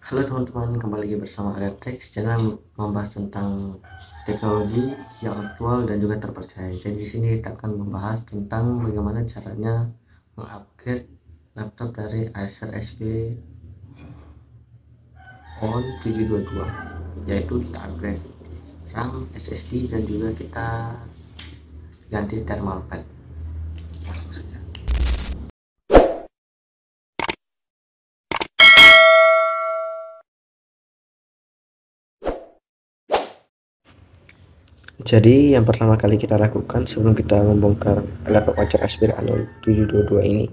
Halo teman-teman, kembali lagi bersama Adaptex, channel membahas tentang teknologi yang aktual dan juga terpercaya. Jadi di sini kita akan membahas tentang bagaimana caranya mengupgrade laptop dari Acer HP On 722, yaitu kita upgrade RAM, SSD, dan juga kita ganti thermal pad. Langsung saja. Jadi yang pertama kali kita lakukan sebelum kita membongkar laptop Acer HP On 722 ini,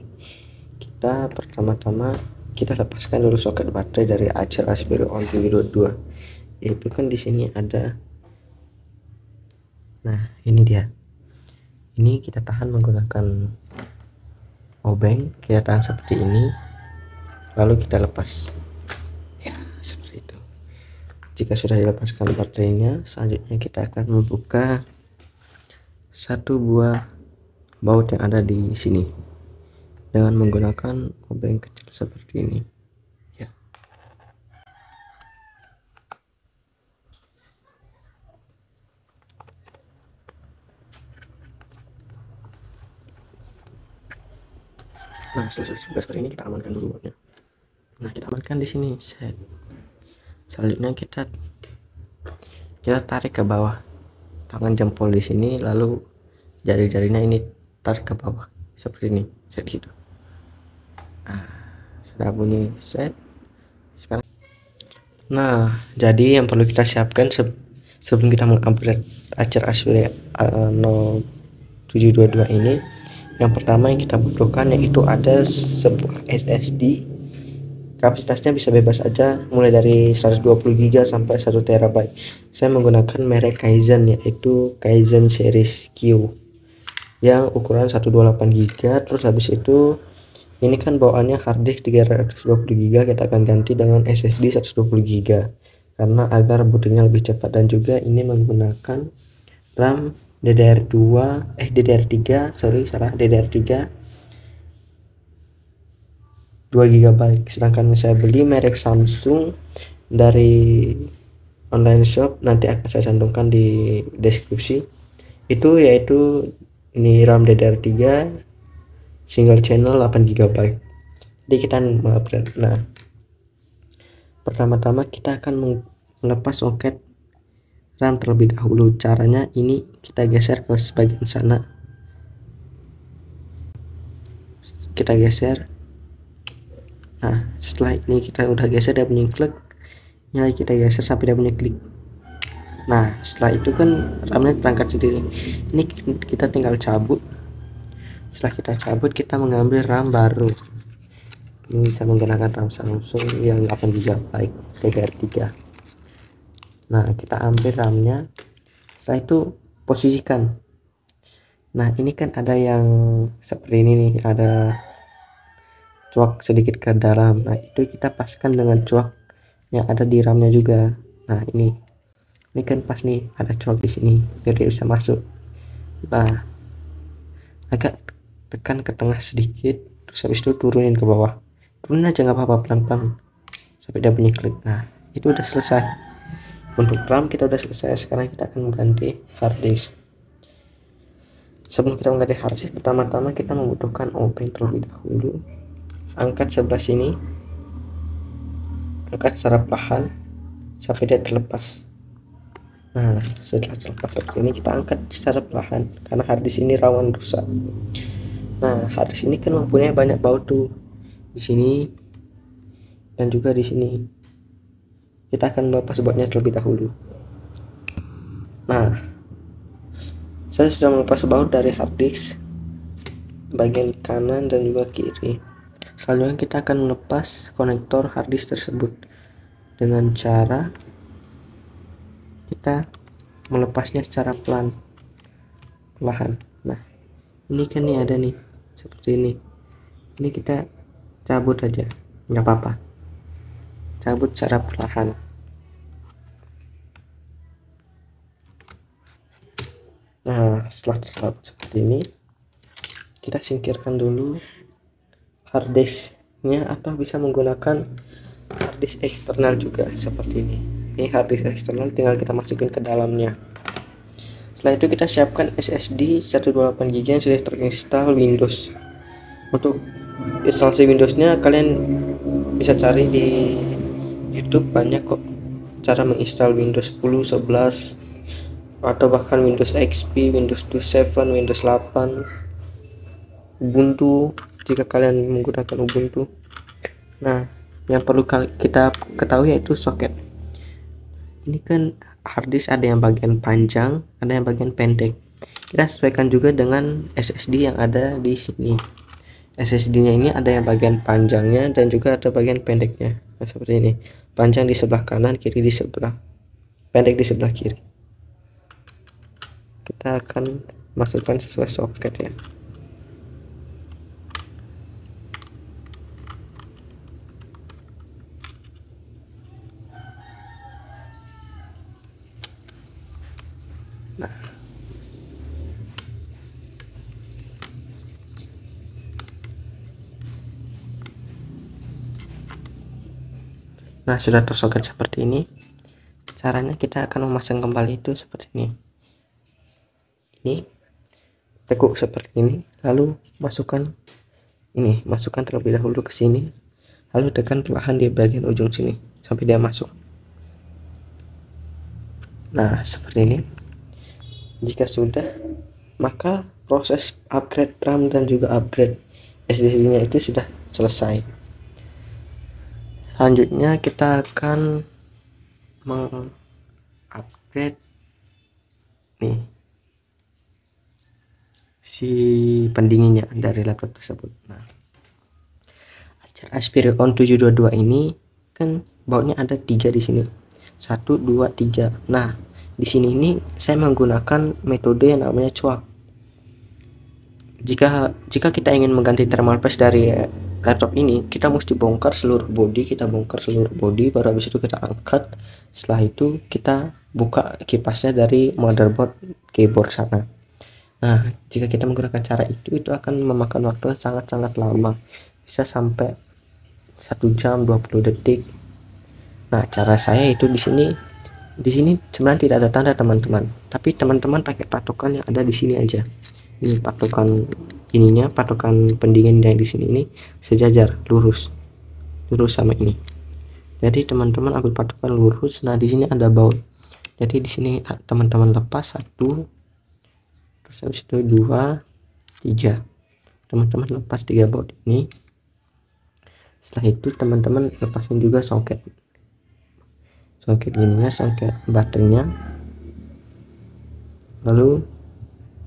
kita pertama-tama kita lepaskan dulu soket baterai dari Acer Aspiro On 722. Yaitu kan di sini ada, nah ini dia, ini kita tahan menggunakan obeng, kita tahan seperti ini, lalu kita lepas ya seperti itu. Jika sudah dilepaskan baterainya, selanjutnya kita akan membuka satu buah baut yang ada di sini dengan menggunakan obeng kecil seperti ini ya. Nah setelah seperti ini kita amankan dulu bautnya. Nah kita amankan di sini. Selanjutnya kita tarik ke bawah tangan jempol di sini, lalu jari-jarinya ini tarik ke bawah seperti ini, set gitu. Nah sudah bunyi set. Sekarang jadi yang perlu kita siapkan sebelum kita mengupgrade Acer Aspire 0722 ini, yang pertama yang kita butuhkan yaitu ada sebuah SSD. Kapasitasnya bisa bebas aja, mulai dari 120 GB sampai 1 TB. Saya menggunakan merek Kaizen, yaitu Kaizen series Q yang ukuran 128 GB. Terus habis itu ini kan bawaannya harddisk 320 GB, kita akan ganti dengan SSD 120 GB karena agar bootingnya lebih cepat, dan juga ini menggunakan RAM DDR3 2 GB. Sedangkan saya beli merek Samsung dari online shop, nanti akan saya cantumkan di deskripsi. Itu yaitu ini RAM DDR3 single channel 8 GB. Jadi kita mengupgrade. Nah, pertama-tama kita akan melepas soket RAM terlebih dahulu. Caranya ini kita geser ke bagian sana. Kita geser. Nah setelah ini kita udah geser, dia bunyi klik, nyala, kita geser sampai dia bunyi klik. Nah setelah itu kan RAM-nya terangkat sendiri. Ini kita tinggal cabut. Setelah kita cabut, kita mengambil RAM baru. Ini bisa menggunakan RAM Samsung yang 8 GB DDR3. Nah kita ambil RAM-nya, setelah itu posisikan. Nah ini kan ada yang seperti ini nih, ada cuak sedikit ke dalam. Nah itu kita paskan dengan cuak yang ada di RAM-nya juga. Nah ini kan pas nih, ada cuak di sini biar dia bisa masuk. Nah agak tekan ke tengah sedikit, terus habis itu turunin ke bawah. Turunin aja nggak apa-apa, pelan-pelan sampai dia bunyi klik. Nah itu udah selesai. Untuk RAM kita udah selesai. Sekarang kita akan mengganti hard disk. Sebelum kita mengganti hard disk, pertama-tama kita membutuhkan obeng terlebih dahulu. Angkat sebelah sini, angkat secara perlahan sampai dia terlepas. Nah setelah terlepas seperti ini, kita angkat secara perlahan karena harddisk ini rawan rusak. Nah harddisk ini kan mempunyai banyak baut tuh di sini dan juga di sini. Kita akan melepas bautnya terlebih dahulu. Nah saya sudah melepas baut dari harddisk bagian kanan dan juga kiri. Selanjutnya kita akan melepas konektor harddisk tersebut dengan cara kita melepasnya secara perlahan. Nah ini kan nih ada nih seperti ini. Ini kita cabut aja, nggak apa-apa, cabut secara perlahan. Nah setelah tercabut seperti ini, kita singkirkan dulu harddisknya, atau bisa menggunakan harddisk eksternal juga seperti ini harddisk eksternal, tinggal kita masukin ke dalamnya. Setelah itu kita siapkan SSD 128GB yang sudah terinstall Windows. Untuk instalasi Windowsnya kalian bisa cari di YouTube, banyak kok cara menginstal Windows 10, 11 atau bahkan Windows XP, Windows 27, Windows 8, Ubuntu jika kalian menggunakan Ubuntu. Nah, yang perlu kita ketahui yaitu soket. Ini kan harddisk ada yang bagian panjang, ada yang bagian pendek. Kita sesuaikan juga dengan SSD yang ada di sini. SSD-nya ini ada yang bagian panjangnya dan juga ada bagian pendeknya. Nah, seperti ini. Panjang di sebelah kanan, kiri di sebelah, pendek di sebelah kiri. Kita akan masukkan sesuai soket ya. Nah, sudah tersoket seperti ini. Caranya kita akan memasang kembali itu seperti ini. Ini tekuk seperti ini, lalu masukkan terlebih dahulu ke sini, lalu tekan perlahan di bagian ujung sini sampai dia masuk. Nah, seperti ini. Jika sudah, maka proses upgrade RAM dan juga upgrade SSD-nya itu sudah selesai. Selanjutnya kita akan mengupgrade nih si pendinginnya dari laptop tersebut. Nah, Acer Aspiron 722 ini kan bautnya ada 3 di sini. 1, 2, 3. Nah, di sini ini saya menggunakan metode yang namanya cuak. Jika kita ingin mengganti thermal paste dari laptop ini, kita mesti bongkar seluruh body, baru habis itu kita angkat. Setelah itu kita buka kipasnya dari motherboard keyboard sana. Nah, jika kita menggunakan cara itu akan memakan waktu sangat-sangat lama, bisa sampai 1 jam 20 detik. Nah, cara saya itu di sini sebenarnya tidak ada tanda teman-teman, tapi teman-teman pakai patokan yang ada di sini aja. Ini patokan ininya, patokan pendingin yang di sini ini sejajar lurus sama ini. Jadi teman-teman ambil patokan lurus. Nah, di sini ada baut. Jadi di sini teman-teman lepas 1, terus habis itu 2, 3. Teman-teman lepas 3 baut ini. Setelah itu teman-teman lepasin juga soket ininya, soket baterainya, lalu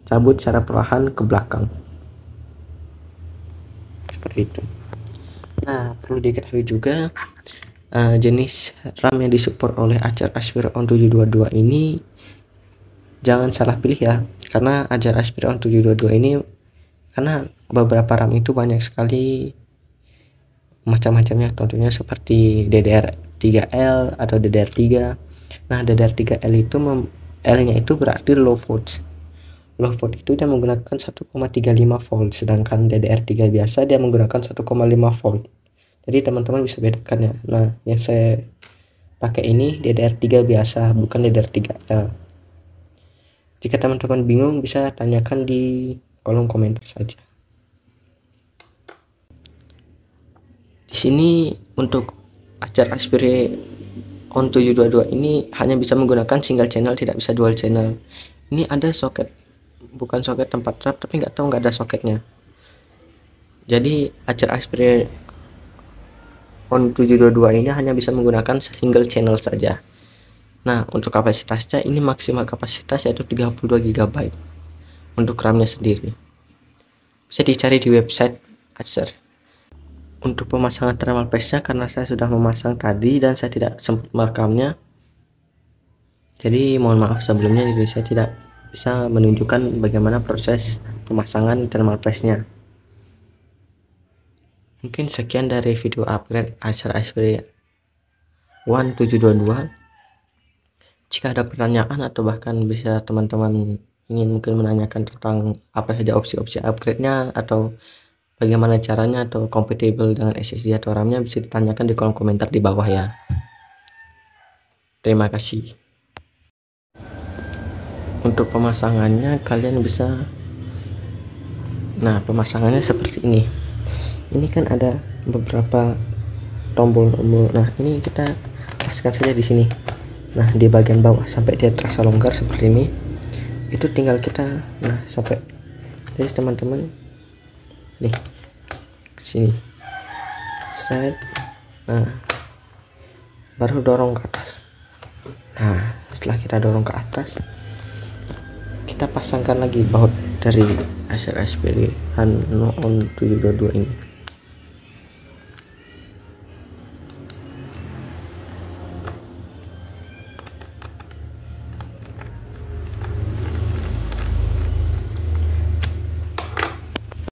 cabut secara perlahan ke belakang seperti itu. Nah, perlu diketahui juga jenis RAM yang disupport oleh Acer Aspiron 722 ini jangan salah pilih ya, karena Acer Aspiron 722 ini karena beberapa RAM itu banyak sekali macam-macamnya, contohnya seperti DDR3L atau DDR3. Nah, DDR3L itu L-nya itu berarti low voltage. Low volt itu dia menggunakan 1,35 volt, sedangkan DDR3 biasa dia menggunakan 1,5 volt. Jadi teman-teman bisa bedakan ya. Nah, yang saya pakai ini DDR3 biasa, bukan DDR3L. Jika teman-teman bingung bisa tanyakan di kolom komentar saja. Di sini untuk Acer Aspiron 722 ini hanya bisa menggunakan single channel, tidak bisa dual channel. Ini ada soket, bukan soket tempat RAM, tapi nggak ada soketnya. Jadi Acer Aspiron 722 ini hanya bisa menggunakan single channel saja. Nah, untuk kapasitasnya ini maksimal kapasitas yaitu 32 GB untuk RAM-nya sendiri. Bisa dicari di website Acer. Untuk pemasangan thermal paste-nya, karena saya sudah memasang tadi dan saya tidak sempat merekamnya, jadi mohon maaf sebelumnya, jadi saya tidak bisa menunjukkan bagaimana proses pemasangan thermal paste-nya. Mungkin sekian dari video upgrade Acer Aspiron 722. Jika ada pertanyaan atau bahkan bisa teman-teman ingin mungkin menanyakan tentang apa saja opsi-opsi upgrade-nya atau bagaimana caranya atau compatible dengan SSD atau RAM-nya bisa ditanyakan di kolom komentar di bawah ya. Terima kasih. Untuk pemasangannya kalian bisa, nah pemasangannya seperti ini. Ini kan ada beberapa tombol-tombol. Nah ini kita paskan saja di sini. Nah di bagian bawah sampai dia terasa longgar seperti ini. Itu tinggal kita, nah sampai, jadi teman-teman nih sini, slide, nah baru dorong ke atas. Nah setelah kita dorong ke atas, kita pasangkan lagi baut dari Acer SPD Ano On 722 ini.